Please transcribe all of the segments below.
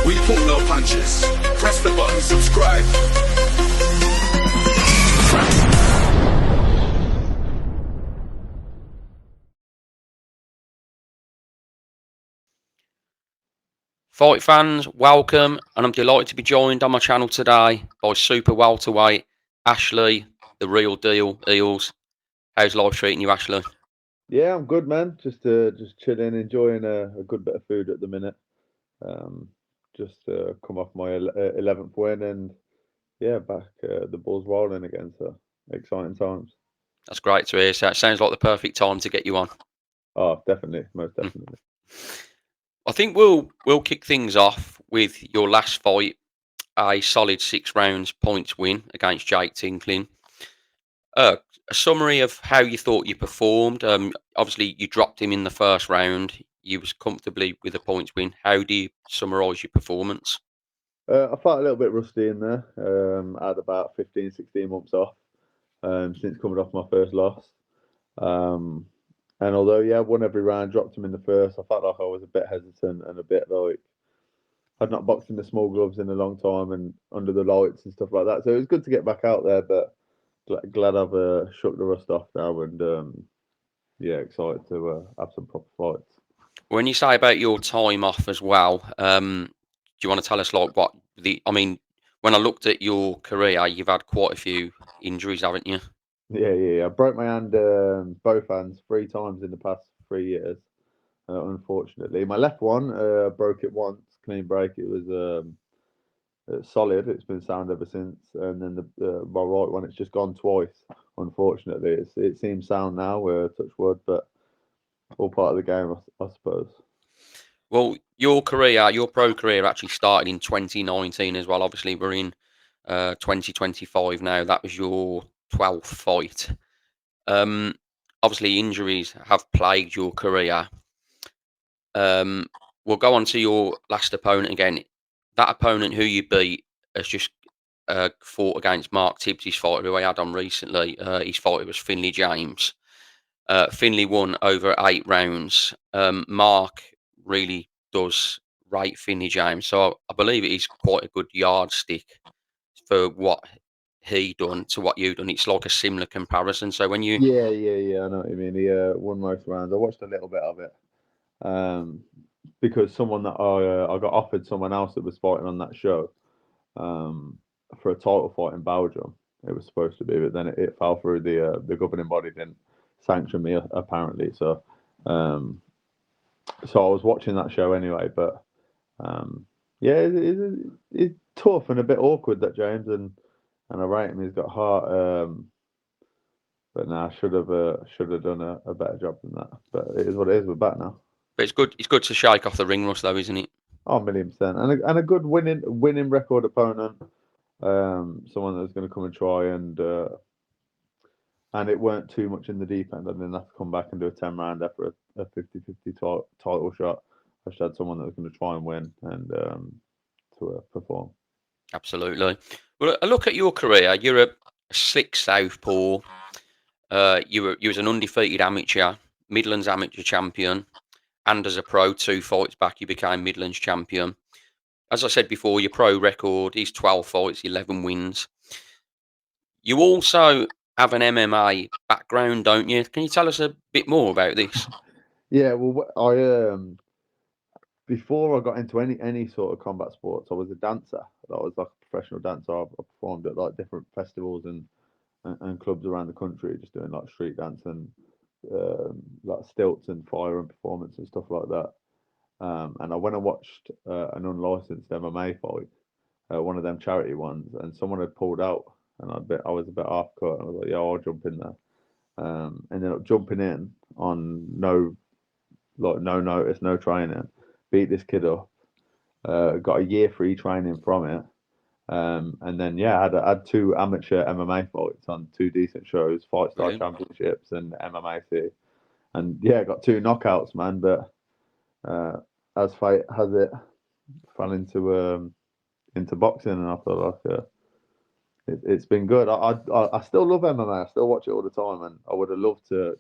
We pull no punches. Press the button, subscribe. Fight fans, welcome, and I'm delighted to be joined on my channel today by super welterweight Ashlee, the real deal, Eales. How's life treating you, Ashlee? Yeah, I'm good, man. Just chilling, enjoying a good bit of food at the minute. Um, just come off my 11th win, and yeah, back the ball's rolling again. So exciting times. That's great to hear. So it sounds like the perfect time to get you on. Oh, definitely, most Hmm. definitely. I think we'll kick things off with your last fight, a solid 6 rounds points win against Jake Tinkling. Uh, a summary of how you thought you performed. Obviously, you dropped him in the first round. You was comfortably with a points win. How do you summarise your performance? I felt a little bit rusty in there. I had about 15, 16 months off since coming off my first loss. Um, and although yeah, I won every round, dropped him in the first. I felt like I was a bit hesitant and a bit like I'd not boxed in the small gloves in a long time and under the lights and stuff like that. So it was good to get back out there, but glad I've shook the rust off now and yeah, excited to have some proper fights. When you say about your time off as well, do you want to tell us like what the? I mean, when I looked at your career, you've had quite a few injuries, haven't you? Yeah. I broke my hand, both hands, 3 times in the past 3 years. Unfortunately, my left one broke it once, clean break. It was solid. It's been sound ever since. And then my right one, it's just gone twice. Unfortunately, it seems sound now. Touch wood, but all part of the game, I suppose. Well, your career, your pro career, actually started in 2019 as well. Obviously, we're in 2025 now. That was your 12th fight. Um, Obviously, injuries have plagued your career. Um, we'll go on to your last opponent again. That opponent who you beat has just fought against Mark Tibbs, his fighter who I had on recently. His fighter was Finley James. Finley won over 8 rounds. Mark really does rate Finley James, so I believe it is quite a good yardstick for what he done to what you done. It's like a similar comparison. So when you, Yeah. I know what you mean. He won most rounds. I watched a little bit of it um, because someone that I got offered someone else that was fighting on that show um, for a title fight in Belgium. It was supposed to be, but then it fell through. The governing body didn't sanction me apparently. Um, so I was watching that show anyway. But yeah, it's tough and a bit awkward that James and I rate him. He's got heart. But no, I should have done a better job than that. But it is what it is. We're back now. but it's good. It's good to shake off the ring rust, though, isn't it? Oh, 1,000,000%, and a good winning record opponent. Someone that's going to come and try and it weren't too much in the deep end. I didn't have to come back and do a 10 round after a 50-50 title shot. I just had someone that was going to try and win and to perform. Absolutely. Well, a look at your career. You're a slick southpaw. You was an undefeated amateur, Midlands amateur champion, and as a pro, 2 fights back, you became Midlands champion. As I said before, your pro record is 12 fights, 11 wins. You also have an MMA background, don't you? Can you tell us a bit more about this? Yeah, well, I before I got into any sort of combat sports, I was a dancer. I was like a professional dancer. I performed at like different festivals and clubs around the country, just doing like street dance and like stilts and fire and performance and stuff like that. And I went and watched an unlicensed MMA fight, one of them charity ones, and someone had pulled out, and I was a bit half cut, and I was like, yeah, I'll jump in there. Ended up jumping in on no notice, no training, beat this kid up, got a year free training from it. And then yeah, I had 2 amateur MMA fights on 2 decent shows, Fight Star Brilliant. Championships and MMAC, and yeah, got 2 knockouts, man. But uh, as fate has it, fell into boxing, and I feel like it's been good. I still love MMA. I still watch it all the time, and I would have loved to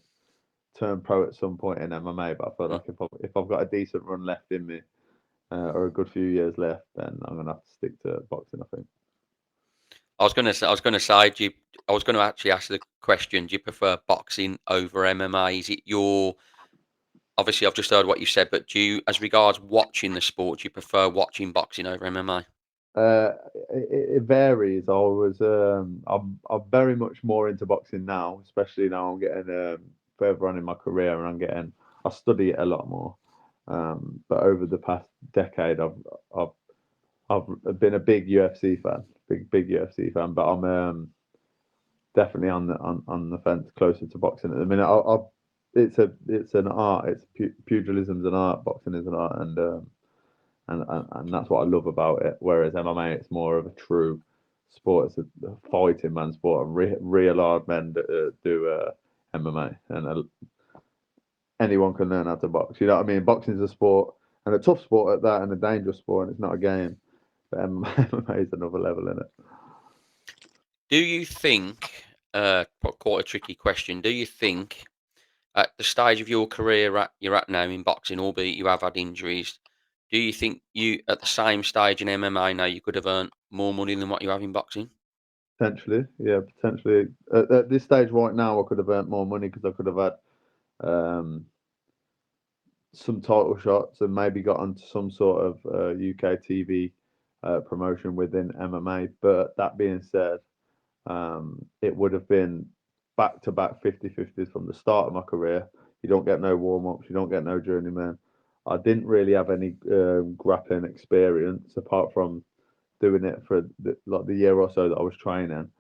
turn pro at some point in MMA. But I feel Mm. like if I've got a decent run left in me, or a good few years left, then I'm gonna have to stick to boxing, I think. I was gonna say, I was gonna actually ask the question: do you prefer boxing over MMA? Is it your obviously I've just heard what you said, but do you, as regards watching the sport, do you prefer watching boxing over MMA? It varies. I'm very much more into boxing now, especially now I'm getting further on in my career and I study it a lot more. But over the past decade, I've I've been a big UFC fan, big UFC fan. But I'm definitely on the fence, closer to boxing at the minute. It's an art. Pugilism's an art. Boxing is an art, and that's what I love about it. Whereas MMA, it's more of a true sport. It's a fighting man sport. Real hard men that do MMA, and anyone can learn how to box. You know what I mean? Boxing is a sport, and a tough sport at that, and a dangerous sport, and it's not a game. But MMA is another level in it. Do you think, quite a tricky question, do you think at the stage of your career you're at now in boxing, albeit you have had injuries, do you think you, at the same stage in MMA now, you could have earned more money than what you have in boxing? Potentially, yeah, potentially. At this stage right now, I could have earned more money because I could have had some title shots and maybe got onto some sort of UK TV promotion within MMA. But that being said, it would have been back to back 50-50s from the start of my career. You don't get no warm ups, you don't get no journeyman. I didn't really have any grappling experience apart from doing it for the year or so that I was training.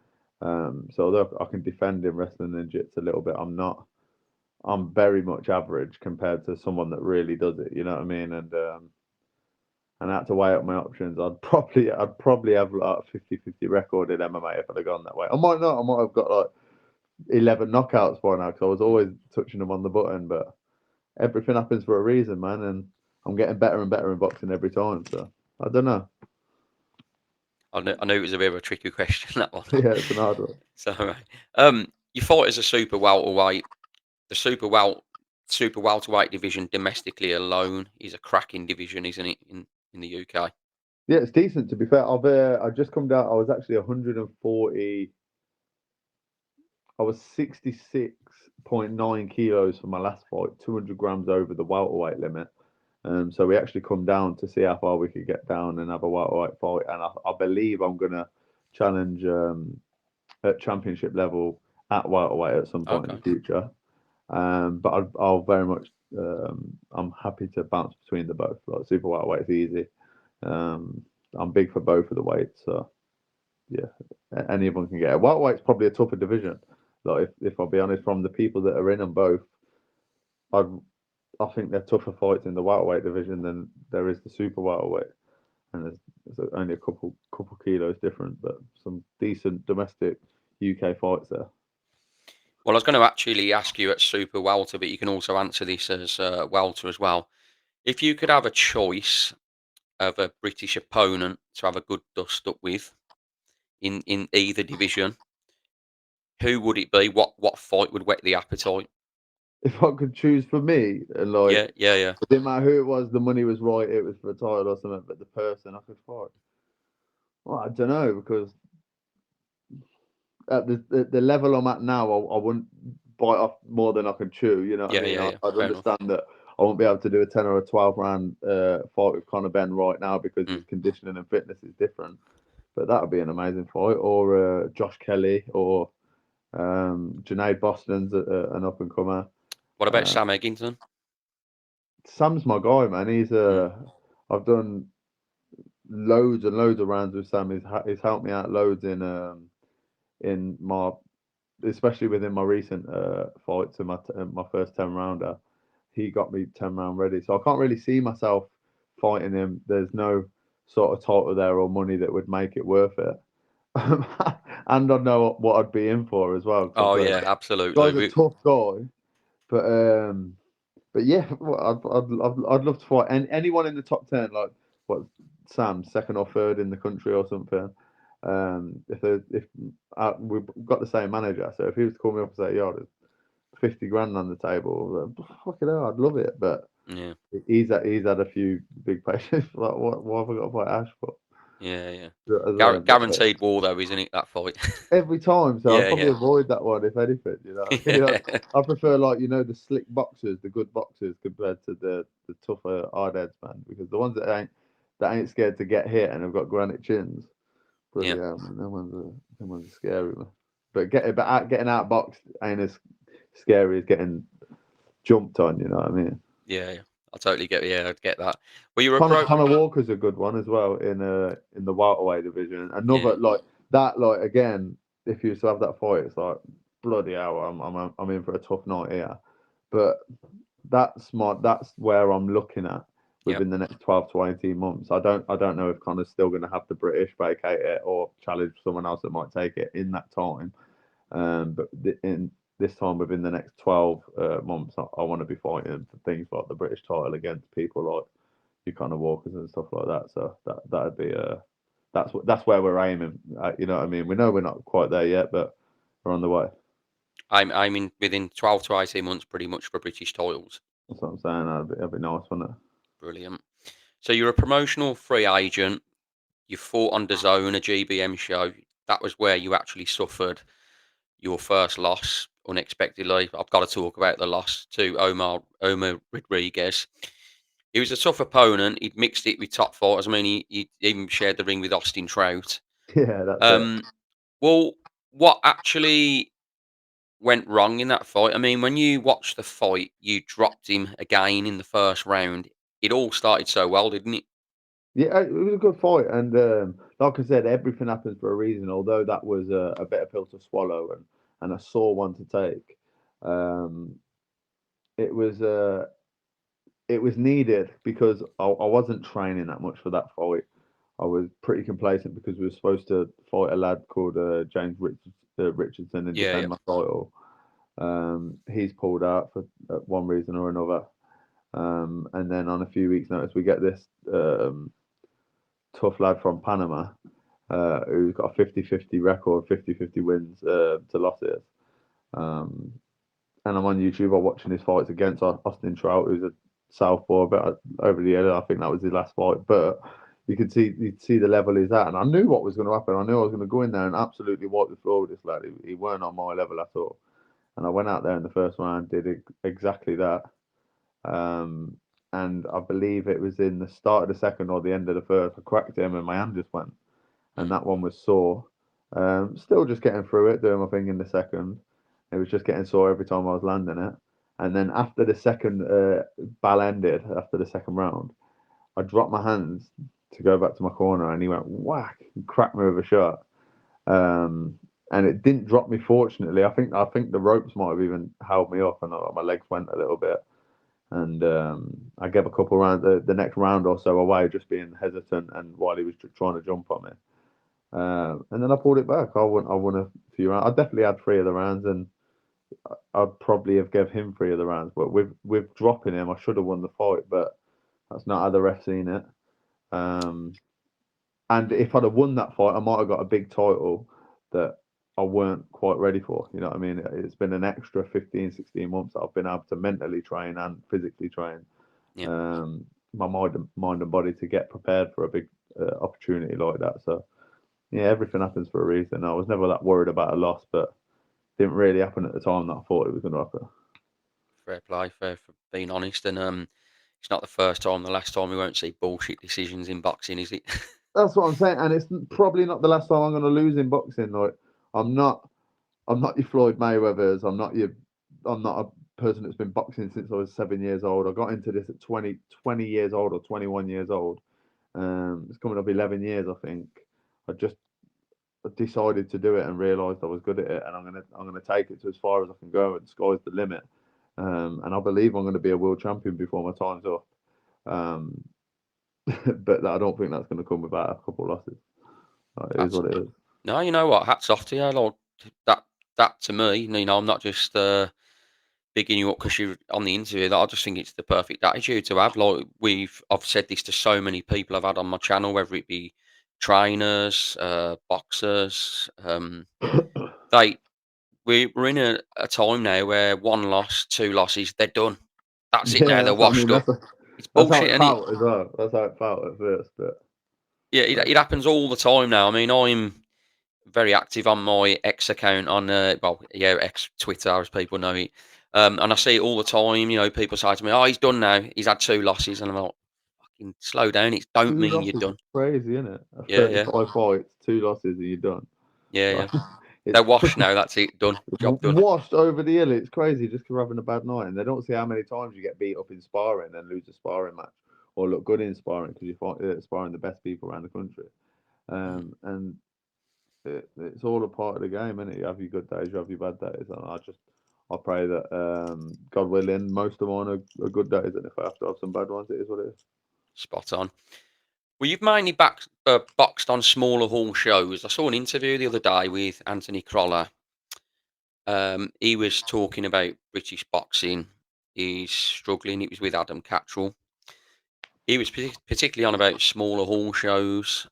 So although I can defend in wrestling and jiu-jitsu a little bit, I'm not. I'm very much average compared to someone that really does it. You know what I mean? And I had to weigh up my options. I'd probably have like a 50-50 record in MMA if I'd have gone that way. I might not. I might have got like 11 knockouts by now because I was always touching them on the button. But everything happens for a reason, man. And I'm getting better and better in boxing every time. So I don't know. I knew it was a bit of a tricky question, that one. Yeah, it's an hard one. So, right. You fought as a super welterweight. The super welterweight division domestically alone is a cracking division, isn't it, in the UK? Yeah, it's decent to be fair. I just come down. I was actually 140. I was 66.9 kilos for my last fight, 200 grams over the welterweight limit. So we actually come down to see how far we could get down and have a welterweight fight. And I believe I'm gonna challenge at championship level at welterweight at some point in Okay. the future. But I'll very much. I'm happy to bounce between the both. Like super welterweight's easy. Um, I'm big for both of the weights, so yeah, any of them can get it. Welterweight's probably a tougher division. Like if I'll be honest, from the people that are in them both, I I think they're tougher fights in the welterweight division than there is the super welterweight, and there's only a couple kilos different, but some decent domestic UK fights there. Well, I was going to actually ask you at super welter, but you can also answer this as welter as well. If you could have a choice of a British opponent to have a good dust up with in either division, who would it be? What fight would whet the appetite? If I could choose for me, and like Yeah, yeah, yeah. it didn't matter who it was, the money was right, it was for a title or something, but the person I could fight. Well, I don't know because at the level I'm at now, I wouldn't bite off more than I can chew. You know what I Yeah, mean? yeah, yeah. I'd Fair enough. understand that I won't be able to do a 10 or a 12 round fight with Conor Benn right now because his Mm. conditioning and fitness is different. But that would be an amazing fight. Or Josh Kelly or Junaid Boston's an up and comer. What about Uh, Sam Eggington? Sam's my guy, man. Mm. I've done loads and loads of rounds with Sam. He's helped me out loads in my especially within my recent fights and my first 10 rounder. He got me 10 round ready, so I can't really see myself fighting him. There's no sort of title there or money that would make it worth it. And I know what I'd be in for as well. Oh Because yeah, absolutely. guy's a tough guy, but but yeah, I'd love to fight anyone in the top 10, like what Sam, second or third in the country or something. If we've got the same manager, so if he was to call me up and say, "Yo, there's 50 grand on the table," fucking hell, I'd love it. But Yeah, He's had a few big patients. Like, what have I got to fight Ash for? yeah. As well, Guaranteed war though, isn't it? That fight. every time, so I'd Yeah, probably yeah, avoid that one if anything. You know, what I mean? yeah, I prefer like the slick boxers, the good boxers, compared to the tougher hard heads, man. Because the ones that ain't scared to get hit and have got granite chins, yeah, bloody hell, man. Them ones are scary, man. Getting outboxed ain't as scary as getting jumped on. You know what I mean? yeah. I totally get. Yeah, I get that. Well, you're a Conor Walker's a good one as well in the welterweight division. Yeah, Another like that, like again, if you used to have that fight, it's like bloody hell, I'm in for a tough night here. But that's where I'm looking at yeah, within the next 12 to 18 months. I don't know if Conor's still going to have the British vacate it or challenge someone else that might take it in that time. But in this time within the next 12 months, I want to be fighting for things like the British title against people like your Conor Walkers and stuff like that. So that'd be that's where we're aiming. You know what I mean? We know we're not quite there yet, but we're on the way. I'm in within 12 to 18 months, pretty much for British titles. That's what I'm saying. That'd be nice, wouldn't it? Brilliant. So you're a promotional free agent. You fought on DAZN, a GBM show. That was where you actually suffered your first loss unexpectedly. I've got to talk about the loss to Omar Rodriguez. He was a tough opponent. He'd mixed it with top fighters. I mean, he even shared the ring with Austin Trout. Yeah, that's it. Um, well, what actually went wrong in that fight? I mean, when you watched the fight, you dropped him again in the first round. It all started so well, didn't it? Yeah, it was a good fight, and like I said, everything happens for a reason. Although that was a better pill to swallow and a sore one to take, um, it was it was needed because I wasn't training that much for that fight. I was pretty complacent because we were supposed to fight a lad called James Richardson and Yeah, yeah, defend my title. He's pulled out for one reason or another. And then on a few weeks' notice, we get this tough lad from Panama who's got a 50-50 record, 50-50 wins to losses. Um, and I'm on YouTube. I'm watching his fights against Austin Trout, who's a southpaw, but over the head. I think that was his last fight. But you'd see the level he's at, and I knew what was going to happen. I knew I was going to go in there and absolutely wipe the floor with this lad. He weren't on my level at all. And I went out there in the first round, did exactly that. Um, and I believe it was in the start of the second or the end of the first. I cracked him, and my hand just went, and mm, that one was sore. Still just getting through it, doing my thing in the second. It was just getting sore every time I was landing it. And then after the second ball ended, after the second round, I dropped my hands to go back to my corner, and he went whack and cracked me with a shot. And it didn't drop me. Fortunately, I think the ropes might have even held me up, and my legs went a little bit. And I gave a couple rounds, the next round or so away, just being hesitant, and while he was trying to jump on me. And then I pulled it back. I won a few rounds. I definitely had three of the rounds, and I'd probably have gave him three of the rounds. But with dropping him, I should have won the fight. But that's not how the ref seen it. Um, and if I'd have won that fight, I might have got a big title that I weren't quite ready for. You know what I mean? It's been an extra 15, 16 months that I've been able to mentally train and physically train yeah. my mind and body to get prepared for a big opportunity like that. So yeah, everything happens for a reason. I was never that worried about a loss, but didn't really happen at the time that I thought it was going to happen. Fair play, fair for being honest. And it's not the first time, the last time we won't see bullshit decisions in boxing, is it? That's what I'm saying, and it's probably not the last time I'm going to lose in boxing. Like I'm not, I'm not your Floyd Mayweather's. I'm not a person that's been boxing since I was 7 years old. I got into this at 20 years old or 21 years old. It's coming up 11 years, I think. I just decided to do it and realised I was good at it, and I'm gonna take it to as far as I can go, and the sky's the limit. And I believe I'm going to be a world champion before my time's up. Um, but I don't think that's going to come without a couple of losses. It is Hats. what it is. No, you know what? Hats off to you. Like, that, that to me, I'm not just bigging you up because you're on the interview. I just think it's the perfect attitude to have. Like I've said this to so many people I've had on my channel, whether it be trainers, boxers. They we're in a time now where one loss, two losses, they're done. That's it now. Yeah, They're I mean washed up. It's that's how bullshit, it and it felt as well. That's how it felt at first, but yeah, it happens all the time now. I mean, I'm very active on my X account on well, yeah, X Twitter as people know it. And I see it all the time. You know, people say to me, "Oh, he's done now. He's had 2 losses," and I'm like, "Fucking slow down. It don't 2 mean you're losses is done." crazy, isn't it? Yeah, yeah, 35 fights, 2 losses, and you're done. yeah, Like, yeah. it's They're washed now. That's it. Done. Job done. washed over the hill. It's crazy just 'cause we're having a bad night, and they don't see how many times you get beat up in sparring and lose a sparring match, or look good in sparring because you fight sparring the best people around the country. Mm. And it's all a part of the game, isn't it? You have your good days, you have your bad days, and I pray that God willing, most of mine are good days, and if I have to have some bad ones, it is what it is. Spot on. Well, you've mainly boxed on smaller hall shows. I saw an interview the other day with Anthony Croller. He was talking about British boxing. He's struggling. It was with Adam Cattrall. He was particularly on about smaller hall shows,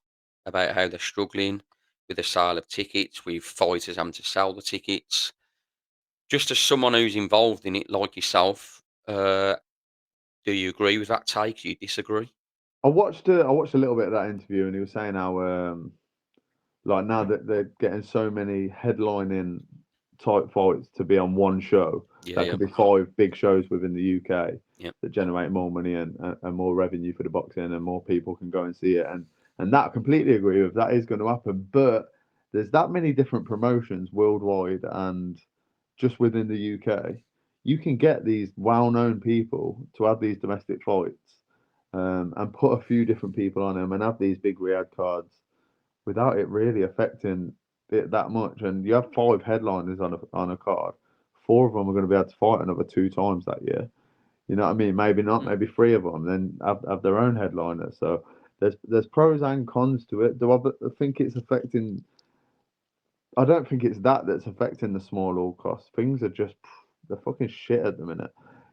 about how they're struggling with the sale of tickets, with fighters having to sell the tickets. Just as someone who's involved in it, like yourself, do you agree with that take? Do you disagree? I watched a little bit of that interview, and he was saying how like now that they're getting so many headlining type fights to be on one show, Yeah, that yeah, could be 5 big shows within the UK yeah. that generate more money and more revenue for the boxing, and more people can go and see it. And that I completely agree with. That is going to happen, but there's that many different promotions worldwide, and just within the UK, you can get these well-known people to have these domestic fights, and put a few different people on them and have these big Riyadh cards without it really affecting it that much. And you have 5 headliners on a card. 4 of them are going to be able to fight another 2 times that year. You know what I mean? Maybe not. Mm. Maybe 3 of them then have their own headliners. So there's pros and cons to it. Do I think it's affecting? I don't think it's that's affecting the small all costs. Things are just they're fucking shit at the minute.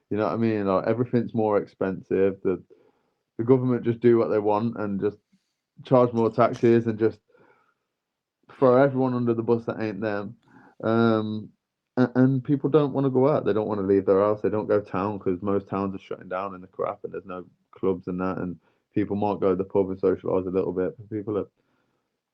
You know what I mean? Like everything's more expensive. The government just do what they want and just charge more taxes and just Yeah. throw everyone under the bus that ain't them. And people don't want to go out. They don't want to leave their house. They don't go town because most towns are shutting down and the crap, and there's no clubs and that. And people might go to the pub and socialise a little bit. But people have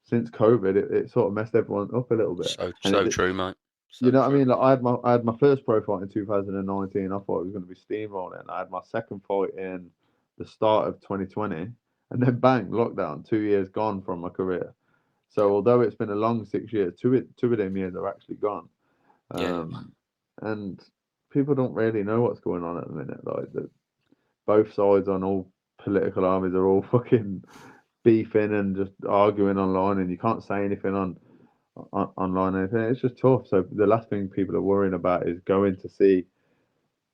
since COVID, it sort of messed everyone up a little bit. And So true, mate. you So know what I true. mean? Like I had my first pro fight in 2019. I thought it was going to be steamrolling. I had my second fight in the start of 2020, and then bang, lockdown. 2 years gone from my career. So Yeah, although it's been a long 6 years, two of them years are actually gone. yeah, yeah. And people don't really know what's going on at the minute. Like both sides on all political armies are all fucking beefing and just arguing online, and you can't say anything online or anything. It's just tough. So the last thing people are worrying about is going to see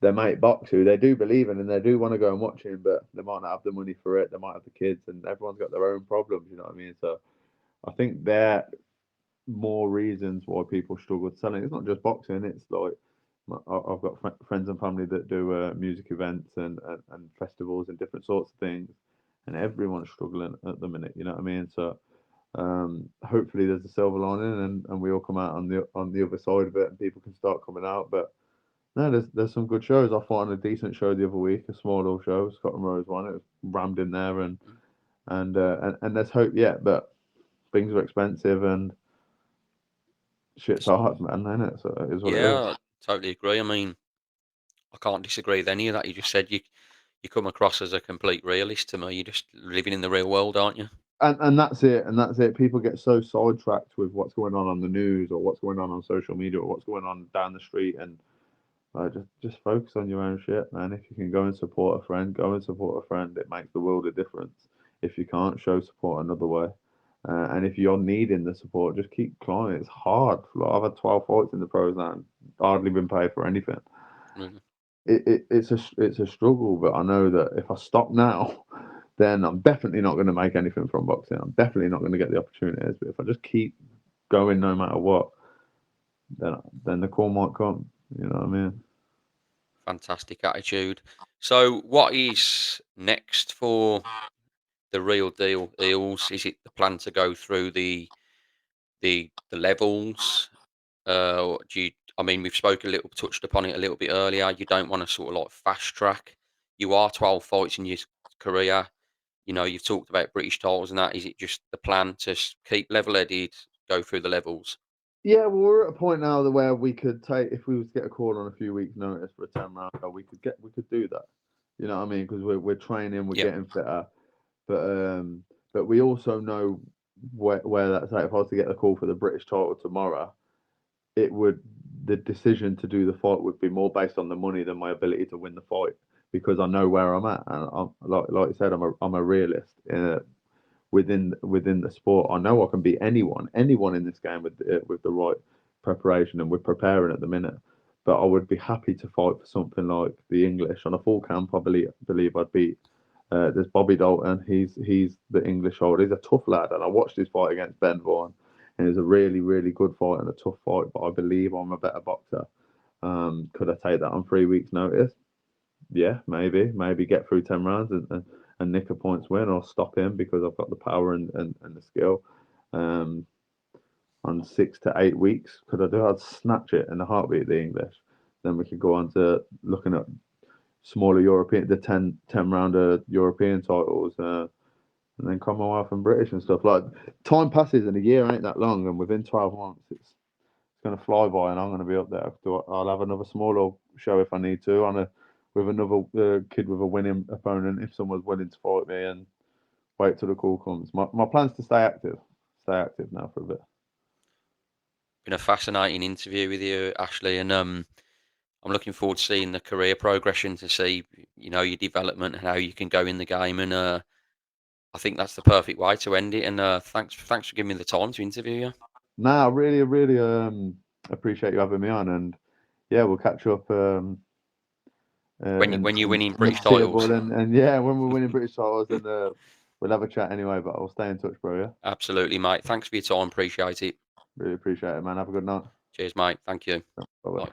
their mate box who they do believe in and they do want to go and watch him, but they might not have the money for it. They might have the kids, and everyone's got their own problems. You know what I mean? So I think there more reasons why people struggle with selling. It's not just boxing. It's like I've got friends and family that do music events and festivals and different sorts of things, and everyone's struggling at the minute. You know what I mean? So hopefully there's a silver lining, and we all come out on the other side of it, and people can start coming out. But no, there's some good shows. I fought on a decent show the other week, a small little show, Scotland Rose one. It was rammed in there, Mm. and there's hope yet, but things are expensive and shit's hard, man, ain't it? So it is what it is. Yeah, I totally agree. I mean, I can't disagree with any of that you just said. You come across as a complete realist to me. You're just living in the real world, aren't you? And that's it. And that's it. People get so sidetracked with what's going on the news or what's going on social media or what's going on down the street, and just focus on your own shit, man. If you can go and support a friend, go and support a friend. It makes the world a difference. If you can't, show support another way. And if you're needing the support, just keep climbing. It's hard. Like, I've had 12 fights in the pros now and hardly been paid for anything. Really. It's a struggle, but I know that if I stop now, then I'm definitely not going to make anything from boxing. I'm definitely not going to get the opportunities. But if I just keep going no matter what, then the call might come. You know what I mean? Fantastic attitude. So, what is next for the real deal, Eels? Is it the plan to go through the levels? Do you? I mean, we've spoken a little, touched upon it a little bit earlier. You don't want to sort of like fast track. you are 12 fights in your career. You know, you've talked about British titles and that. Is it just the plan to keep level-headed, go through the levels? Yeah, well, we're at a point now where we could take, if we was to get a call on a few weeks' notice for a 10 round, we could do that. You know what I mean? Because we're training, we're Yeah. getting fitter, but we also know where that's at. If I was to get the call for the British title tomorrow, the decision to do the fight would be more based on the money than my ability to win the fight, because I know where I'm at, and I'm like you said, I'm a realist. Within the sport, I know I can beat anyone in this game with the right preparation, and we're preparing at the minute. But I would be happy to fight for something like the English on a full camp. I believe I'd beat. There's Bobby Dalton. He's the English holder. He's a tough lad, and I watched his fight against Ben Vaughan, and it was a really really good fight and a tough fight. But I believe I'm a better boxer. Could I take that on 3 weeks' notice? Yeah, maybe get through 10 rounds and nick a points win, or stop him because I've got the power and the skill. Um, on 6 to 8 weeks, could I do? I'd snatch it in a heartbeat, the English. Then we could go on to looking at smaller European, the 10 rounder European titles, and then Commonwealth and British and stuff. Like, time passes and a year ain't that long, and within 12 months, it's going to fly by, and I'm going to be up there. I'll have another smaller show if I need to, with another kid with a winning opponent if someone's willing to fight me, and wait till the call comes. My plan's to stay active now for a bit. Been a fascinating interview with you, Ashlee, and I'm looking forward to seeing the career progression, to see, you know, your development and how you can go in the game. And I think that's the perfect way to end it. And thanks for giving me the time to interview you. Nah, I really appreciate you having me on, and yeah, we'll catch up When you're winning in British the table, titles. and yeah, when we're winning British titles, and we'll have a chat anyway. But I'll stay in touch, bro. Yeah, Absolutely, mate. Thanks for your time. Appreciate it. really appreciate it, man. Have a good night. Cheers, mate. Thank you. Bye bye. Bye.